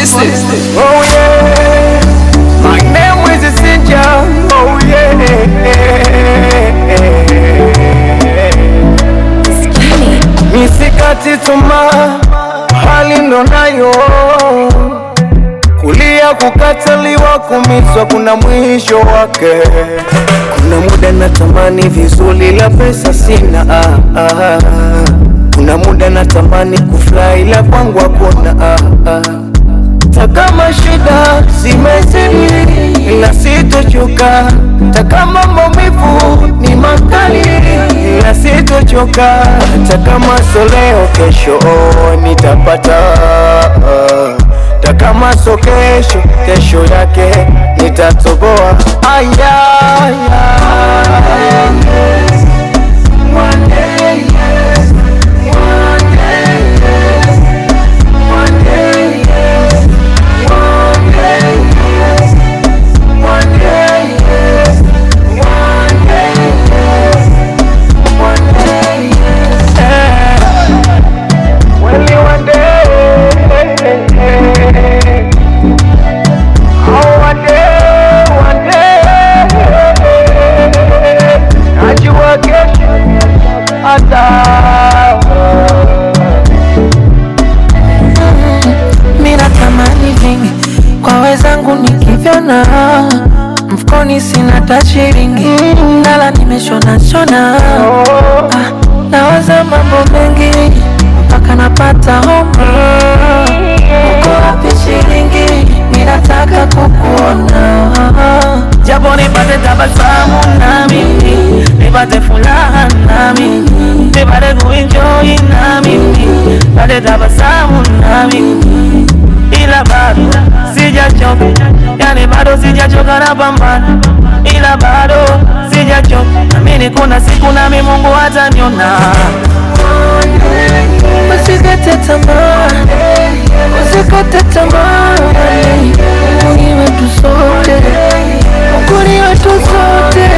twisted. Oh yeah, my name is Sinja. Oh yeah, misikati tamaa, hali ndo nayo. Kulia, kukataliwa, kumizwa, kuna mwisho wake. Kuna muda natamani vizuri la pesa sina, Kuna muda natamani kufly la kwangu hakuna, Takama shida zimezidi ila sitochoka, takama maumivu ni makali ila sitochoka, takama soleo kesho nitapata, takama so kesho yake nitatoboa. Mina tamani vingi kwa wezangu nikivyona, mfukoni sina tashiringi, nala nimeshona shona. Nawaza mambo mengi mpaka napata homa. Uko wapi shilingi? Ninataka kukuona, japo nipate tabasamu na mimi, nipate furaha na mimi, nipate kuenjoy na mimi, nipate tabasamu na mimi. Ila bado sijachoka, yani bado sijachoka na pambana, ila bado sijachoka, naamini kuna siku nami Mungu ataniona. Usikate tamaa, usikate tamaa, Mungu ni wetu sote, Mungu ni wetu sote.